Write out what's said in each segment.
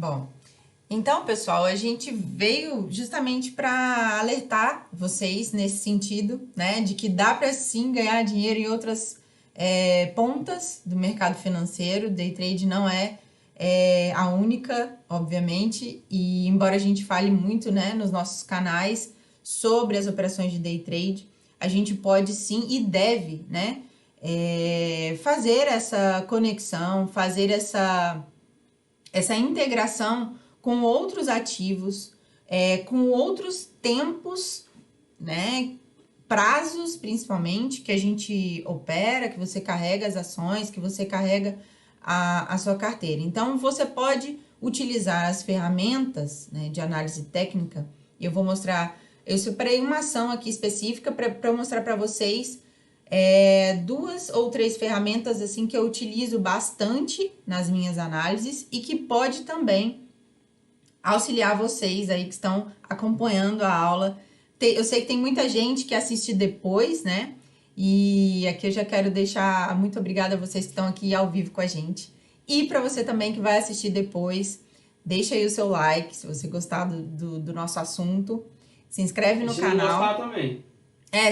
Bom, então, pessoal, a gente veio justamente para alertar vocês nesse sentido, né, de que dá para sim ganhar dinheiro em outras pontas do mercado financeiro. Day trade não é a única, obviamente, e embora a gente fale muito, né, nos nossos canais sobre as operações de day trade, a gente pode sim e deve, né, fazer essa conexão, fazer essa integração com outros ativos, com outros tempos, né? Prazos, principalmente, que a gente opera, que você carrega as ações, que você carrega a sua carteira. Então, você pode utilizar as ferramentas, né, de análise técnica. Eu vou mostrar, eu separei uma ação aqui específica para mostrar para vocês duas ou três ferramentas assim que eu utilizo bastante nas minhas análises e que pode também auxiliar vocês aí que estão acompanhando a aula. Eu sei que tem muita gente que assiste depois, né? E aqui eu já quero deixar muito obrigada a vocês que estão aqui ao vivo com a gente. E para você também que vai assistir depois, deixa aí o seu like se você gostar do nosso assunto. Se inscreve no canal. Se não gostar também.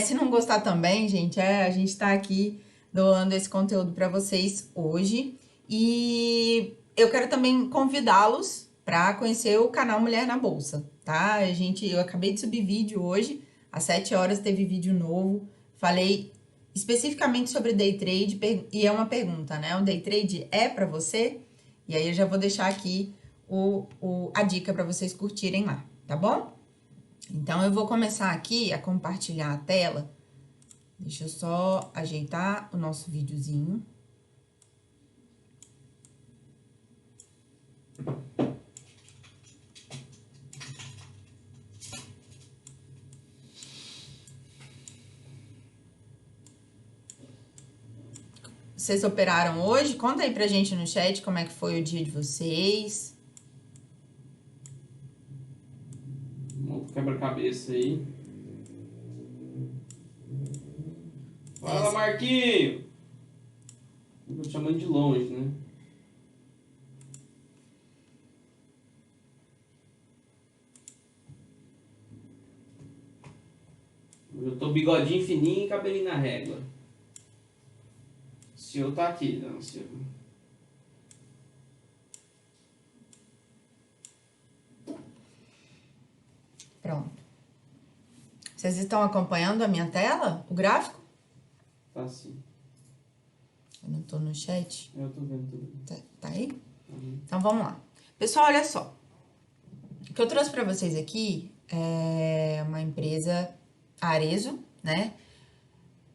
Se não gostar também, gente, a gente tá aqui doando esse conteúdo para vocês hoje. E eu quero também convidá-los para conhecer o canal Mulher na Bolsa, tá? Eu acabei de subir vídeo hoje, às 7 horas teve vídeo novo. Falei especificamente sobre day trade e é uma pergunta, né? O day trade é para você? E aí eu já vou deixar aqui a dica para vocês curtirem lá, tá bom? Então, eu vou começar aqui a compartilhar a tela. Deixa eu só ajeitar o nosso videozinho. Vocês operaram hoje? Conta aí pra gente no chat como é que foi o dia de vocês. Monta quebra-cabeça aí. Fala, Marquinho! Eu tô chamando de longe, né? Eu tô bigodinho fininho e cabelinho na régua. O senhor tá aqui, não, senhor. Pronto. Vocês estão acompanhando a minha tela? O gráfico? Tá sim. Eu não tô no chat. Eu tô vendo tudo. Tá aí? Uhum. Então, vamos lá. Pessoal, olha só. O que eu trouxe para vocês aqui é uma empresa Arezo, né?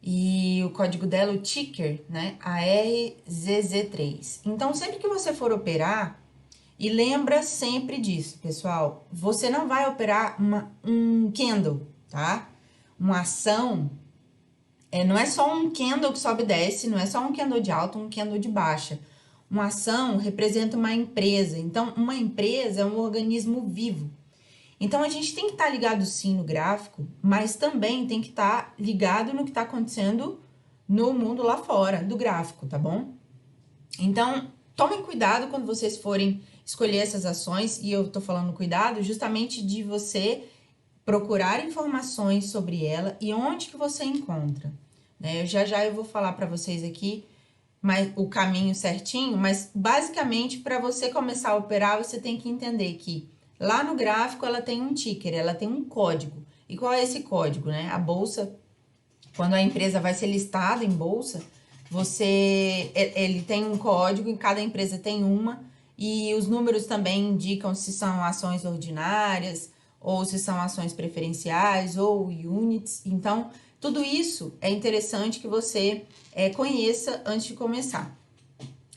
E o código dela, o ticker, né? ARZZ3. Então, sempre que você for operar, e lembra sempre disso, pessoal, você não vai operar um candle, tá? Uma ação, não é só um candle que sobe e desce, não é só um candle de alta, um candle de baixa. Uma ação representa uma empresa, então uma empresa é um organismo vivo. Então, a gente tem que estar ligado sim no gráfico, mas também tem que estar ligado no que está acontecendo no mundo lá fora do gráfico, tá bom? Então, tomem cuidado quando vocês forem escolher essas ações, e eu tô falando cuidado justamente de você procurar informações sobre ela e onde que você encontra, né? Já eu vou falar para vocês aqui o caminho certinho, mas basicamente para você começar a operar, você tem que entender que lá no gráfico ela tem um ticker, ela tem um código. E qual é esse código, né? A bolsa, quando a empresa vai ser listada em bolsa, ele tem um código, e cada empresa tem uma, e os números também indicam se são ações ordinárias, ou se são ações preferenciais, ou units. Então, tudo isso é interessante que você conheça antes de começar.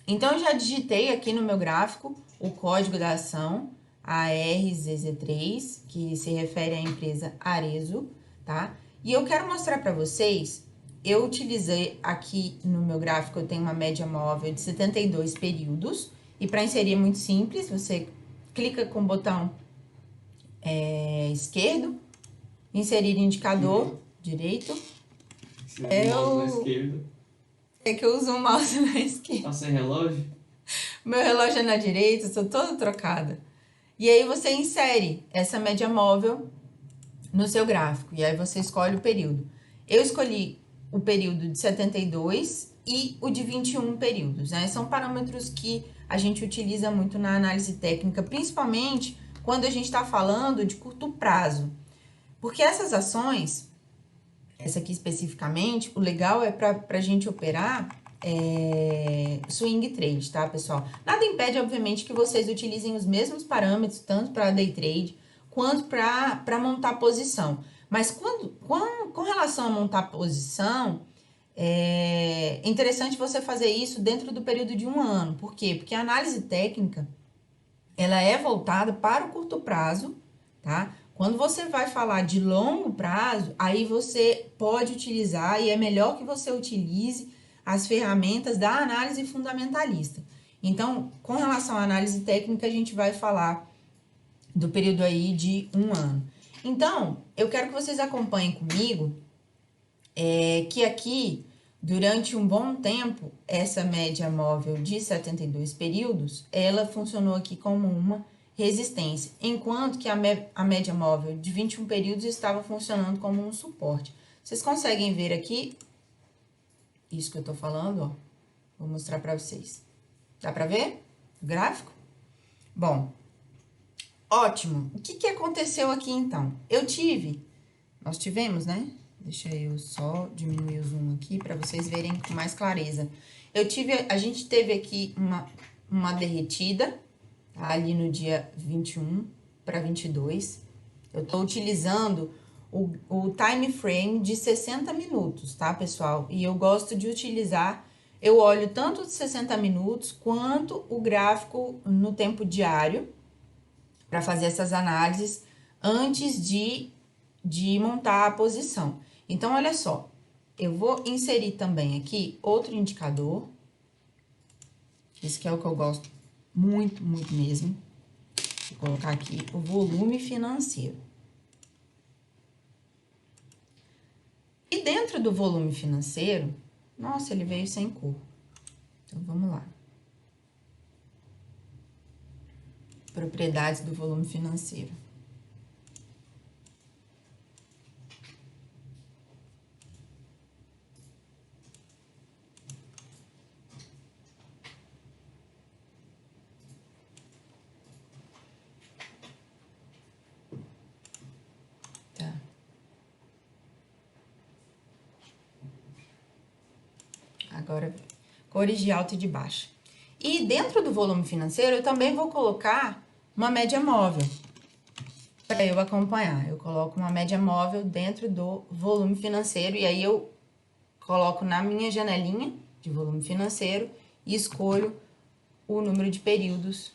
Então, eu já digitei aqui no meu gráfico o código da ação, ARZZ3, que se refere à empresa Arezo, tá? E eu quero mostrar para vocês, eu utilizei aqui no meu gráfico, eu tenho uma média móvel de 72 períodos, e para inserir é muito simples, você clica com o botão esquerdo, inserir indicador direito. O mouse na esquerda. É que eu uso o mouse na esquerda. Tá sem relógio? Meu relógio é na direita, estou toda trocada. E aí você insere essa média móvel no seu gráfico. E aí você escolhe o período. Eu escolhi o período de 72 e o de 21 períodos, né? São parâmetros que a gente utiliza muito na análise técnica, principalmente quando a gente está falando de curto prazo. Porque essas ações, essa aqui especificamente, o legal é para a gente operar swing trade, tá, pessoal? Nada impede, obviamente, que vocês utilizem os mesmos parâmetros, tanto para day trade quanto para montar posição. Mas com relação a montar posição, é interessante você fazer isso dentro do período de um ano. Por quê? Porque a análise técnica, ela é voltada para o curto prazo, tá? Quando você vai falar de longo prazo, aí você pode utilizar, e é melhor que você utilize as ferramentas da análise fundamentalista. Então, com relação à análise técnica, a gente vai falar do período aí de um ano. Então, eu quero que vocês acompanhem comigo, que aqui, durante um bom tempo, essa média móvel de 72 períodos, ela funcionou aqui como uma resistência, enquanto que a média móvel de 21 períodos estava funcionando como um suporte. Vocês conseguem ver aqui isso que eu tô falando, ó? Vou mostrar para vocês. Dá para ver o gráfico? Bom, ótimo. O que aconteceu aqui, então? Nós tivemos, né? Deixa eu só diminuir o zoom aqui para vocês verem com mais clareza. A gente teve aqui uma derretida, tá? Ali no dia 21 para 22. Eu tô utilizando o time frame de 60 minutos, tá, pessoal? E eu gosto de utilizar, eu olho tanto de 60 minutos quanto o gráfico no tempo diário para fazer essas análises antes de montar a posição. Então, olha só, eu vou inserir também aqui outro indicador, esse que é o que eu gosto muito, muito mesmo. Vou colocar aqui o volume financeiro. E dentro do volume financeiro, nossa, ele veio sem cor. Então, vamos lá. Propriedades do volume financeiro. Agora, cores de alta e de baixa. E dentro do volume financeiro, eu também vou colocar uma média móvel para eu acompanhar. Eu coloco uma média móvel dentro do volume financeiro e aí eu coloco na minha janelinha de volume financeiro e escolho o número de períodos.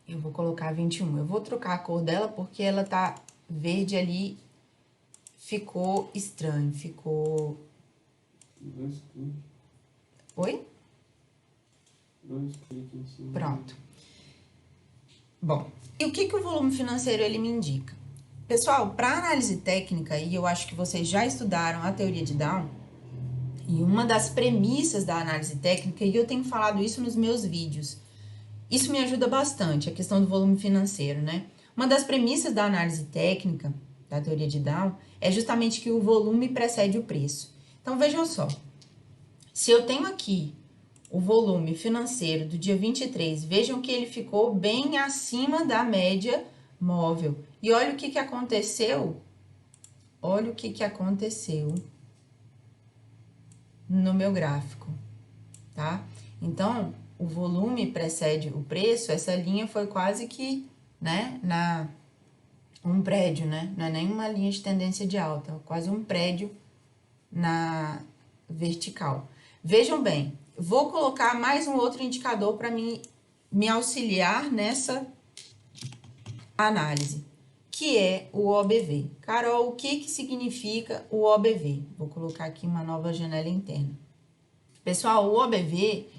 Eu vou colocar 21. Eu vou trocar a cor dela porque ela tá verde ali, ficou estranho, ficou... Oi? 2 cliques em cima. Pronto. Bom, e o que o volume financeiro ele me indica? Pessoal, para análise técnica, e eu acho que vocês já estudaram a teoria de Down, e uma das premissas da análise técnica, e eu tenho falado isso nos meus vídeos, isso me ajuda bastante, a questão do volume financeiro, né? Uma das premissas da análise técnica, da teoria de Down, é justamente que o volume precede o preço. Então, vejam só, se eu tenho aqui o volume financeiro do dia 23, vejam que ele ficou bem acima da média móvel. E olha o que aconteceu, olha o que aconteceu no meu gráfico, tá? Então, o volume precede o preço, essa linha foi quase que, né, um prédio, né? Não é nem uma linha de tendência de alta, quase um prédio na vertical. Vejam bem, vou colocar mais um outro indicador para me auxiliar nessa análise, que é o OBV. Carol, o que significa o OBV? Vou colocar aqui uma nova janela interna. Pessoal, o OBV,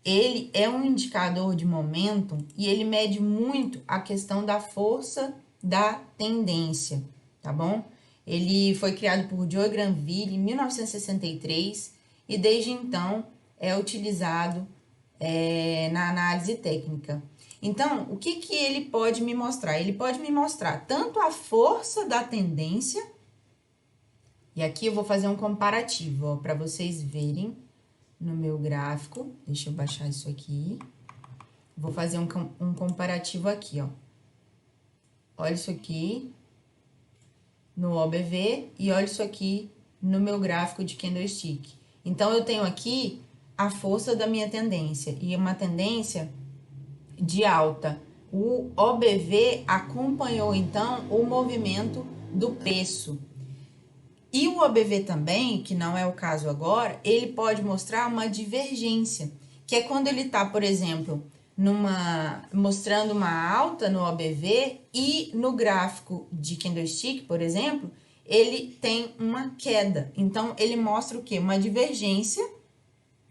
ele é um indicador de momento e ele mede muito a questão da força da tendência, tá bom? Ele foi criado por Joe Granville em 1963 e desde então é utilizado na análise técnica. Então, o que ele pode me mostrar? Ele pode me mostrar tanto a força da tendência, e aqui eu vou fazer um comparativo, para vocês verem no meu gráfico. Deixa eu baixar isso aqui. Vou fazer um comparativo aqui, ó. Olha isso aqui no OBV e olha isso aqui no meu gráfico de candlestick. Então, eu tenho aqui a força da minha tendência e uma tendência de alta. O OBV acompanhou, então, o movimento do preço. E o OBV também, que não é o caso agora, ele pode mostrar uma divergência, que é quando ele está, por exemplo, mostrando uma alta no OBV e no gráfico de candlestick, por exemplo, ele tem uma queda. Então, ele mostra o quê? Uma divergência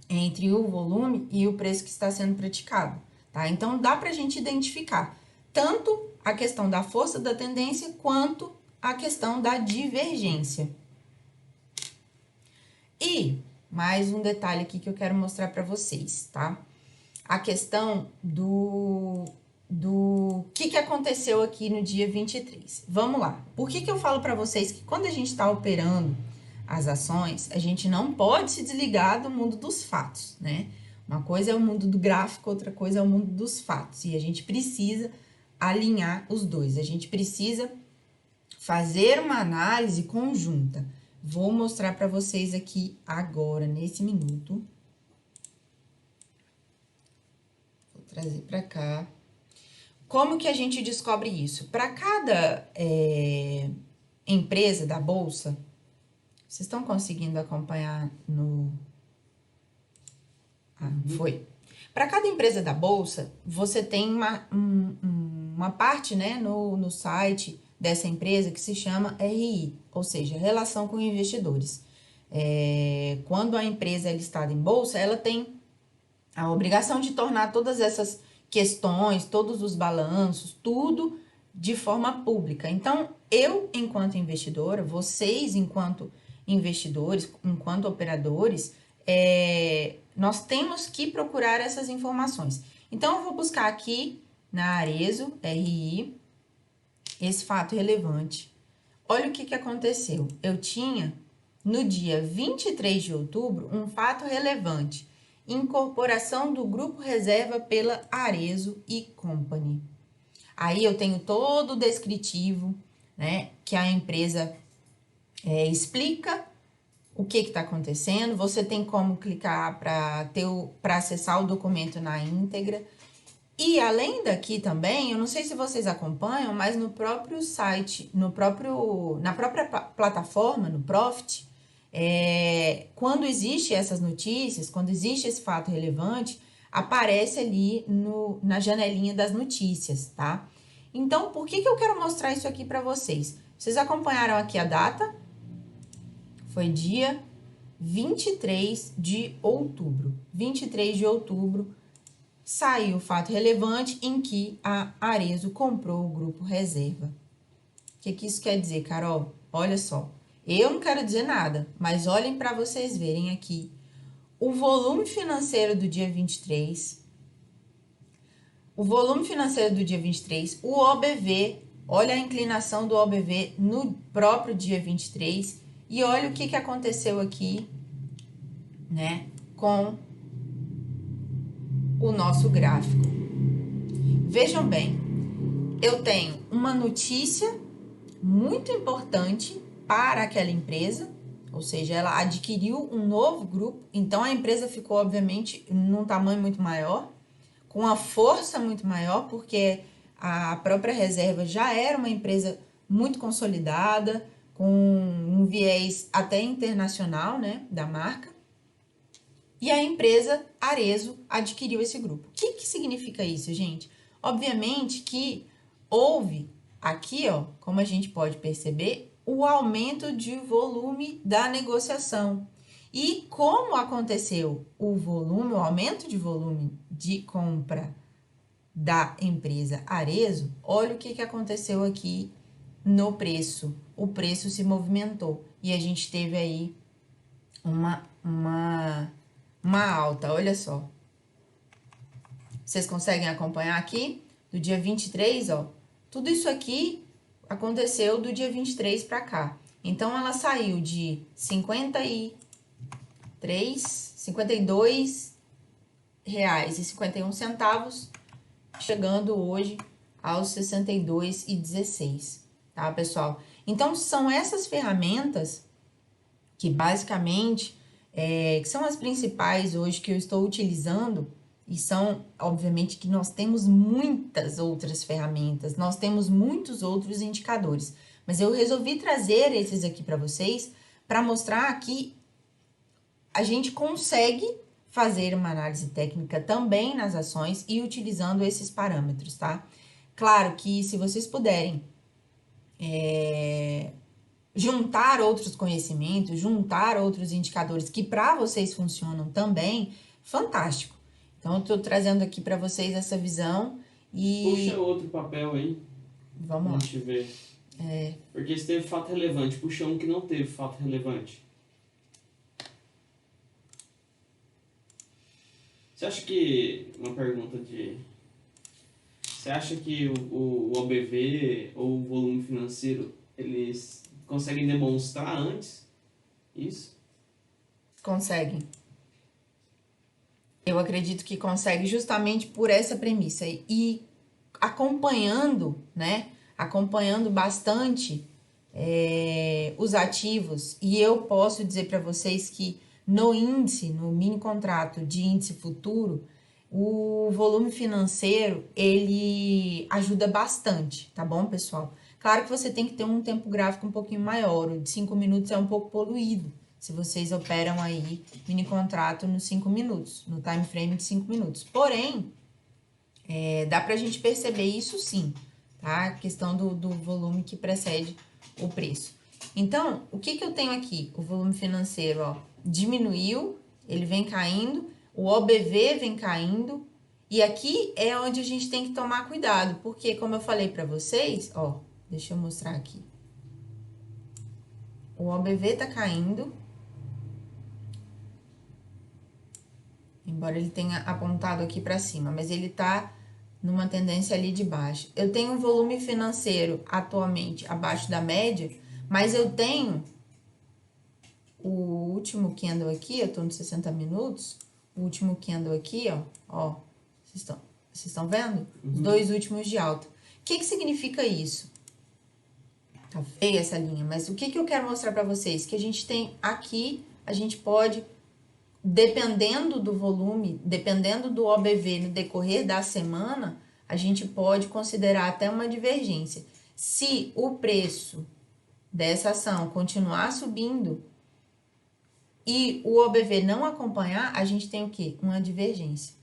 entre o volume e o preço que está sendo praticado, tá? Então, dá para a gente identificar tanto a questão da força da tendência quanto a questão da divergência. E mais um detalhe aqui que eu quero mostrar para vocês, tá? A questão do que aconteceu aqui no dia 23. Vamos lá. Por que eu falo para vocês que quando a gente está operando as ações, a gente não pode se desligar do mundo dos fatos, né? Uma coisa é o mundo do gráfico, outra coisa é o mundo dos fatos. E a gente precisa alinhar os dois. A gente precisa fazer uma análise conjunta. Vou mostrar para vocês aqui agora, nesse minuto. Vou trazer para cá. Como que a gente descobre isso? Para cada empresa da Bolsa, vocês estão conseguindo acompanhar no... Foi. Para cada empresa da Bolsa, você tem uma parte, né, no site dessa empresa que se chama RI, ou seja, Relação com Investidores. Quando a empresa é listada em Bolsa, ela tem a obrigação de tornar todas essas questões, todos os balanços, tudo de forma pública. Então, eu, enquanto investidora, vocês, enquanto investidores, enquanto operadores, nós temos que procurar essas informações. Então, eu vou buscar aqui na Arezzo, RI, esse fato relevante. Olha o que aconteceu. Eu tinha, no dia 23 de outubro, um fato relevante. Incorporação do Grupo Reserva pela Arezzo e Company. Aí eu tenho todo o descritivo, né, que a empresa explica o que está acontecendo. Você tem como clicar para acessar o documento na íntegra. E além daqui também, eu não sei se vocês acompanham, mas no próprio site, na própria plataforma, no Profit, quando existe essas notícias, quando existe esse fato relevante, aparece ali na janelinha das notícias, tá? Então, por que eu quero mostrar isso aqui para vocês? Vocês acompanharam aqui a data? Foi dia 23 de outubro. 23 de outubro, saiu o fato relevante em que a Arezzo comprou o Grupo Reserva. O que isso quer dizer, Carol? Olha só. Eu não quero dizer nada, mas olhem para vocês verem aqui o volume financeiro do dia 23. O volume financeiro do dia 23, o OBV, olha a inclinação do OBV no próprio dia 23 e olha o que aconteceu aqui, né, com o nosso gráfico. Vejam bem, eu tenho uma notícia muito importante para aquela empresa, ou seja, ela adquiriu um novo grupo, então a empresa ficou, obviamente, num tamanho muito maior, com uma força muito maior, porque a própria reserva já era uma empresa muito consolidada, com um viés até internacional, né, da marca. E a empresa Arezzo adquiriu esse grupo. O que significa isso, gente? Obviamente que houve aqui, ó, como a gente pode perceber, o aumento de volume da negociação. E como aconteceu o aumento de volume de compra da empresa Arezzo, olha o que aconteceu aqui no preço. O preço se movimentou e a gente teve aí uma alta, olha só. Vocês conseguem acompanhar aqui? Do dia 23, ó. Tudo isso aqui aconteceu do dia 23 para cá. Então, ela saiu de 52 reais e 51 centavos, chegando hoje aos 62,16, tá, pessoal? Então, são essas ferramentas que basicamente que são as principais hoje que eu estou utilizando, e são, obviamente, que nós temos muitas outras ferramentas, nós temos muitos outros indicadores, mas eu resolvi trazer esses aqui para vocês para mostrar que a gente consegue fazer uma análise técnica também nas ações e utilizando esses parâmetros, tá? Claro que se vocês puderem juntar outros conhecimentos, juntar outros indicadores que para vocês funcionam também, fantástico. Então, eu tô trazendo aqui para vocês essa visão e... Puxa outro papel aí. Vamos lá. A gente ver. Porque esse teve fato relevante. Puxa um que não teve fato relevante. Você acha que... Uma pergunta de... Você acha que o OBV ou o volume financeiro, eles conseguem demonstrar antes isso? Conseguem. Eu acredito que consegue justamente por essa premissa. E acompanhando, né? Acompanhando bastante os ativos. E eu posso dizer para vocês que no índice, no mini contrato de índice futuro, o volume financeiro, ele ajuda bastante, tá bom, pessoal? Claro que você tem que ter um tempo gráfico um pouquinho maior, o de 5 minutos é um pouco poluído, se vocês operam aí mini contrato nos 5 minutos, no time frame de 5 minutos. Porém, dá pra gente perceber isso sim, tá? A questão do volume que precede o preço. Então, o que eu tenho aqui? O volume financeiro, ó, diminuiu, ele vem caindo, o OBV vem caindo, e aqui é onde a gente tem que tomar cuidado, porque, como eu falei pra vocês, ó, deixa eu mostrar aqui. O OBV tá caindo, embora ele tenha apontado aqui pra cima, mas ele tá numa tendência ali de baixo. Eu tenho um volume financeiro atualmente abaixo da média, mas eu tenho o último candle aqui, eu tô nos 60 minutos, o último candle aqui, ó, vocês estão vendo? Os dois últimos de alta. O que significa isso? Tá feia essa linha, mas o que eu quero mostrar pra vocês? Que a gente tem aqui, a gente pode, dependendo do volume, dependendo do OBV no decorrer da semana, a gente pode considerar até uma divergência. Se o preço dessa ação continuar subindo e o OBV não acompanhar, a gente tem o quê? Uma divergência,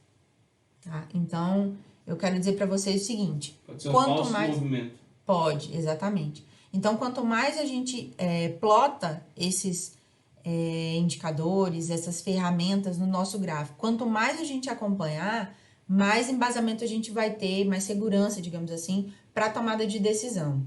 tá? Então, eu quero dizer para vocês o seguinte... Pode ser um falso movimento. Pode, exatamente. Então, quanto mais a gente plota esses indicadores, essas ferramentas no nosso gráfico, quanto mais a gente acompanhar, mais embasamento a gente vai ter, mais segurança, digamos assim, para a tomada de decisão.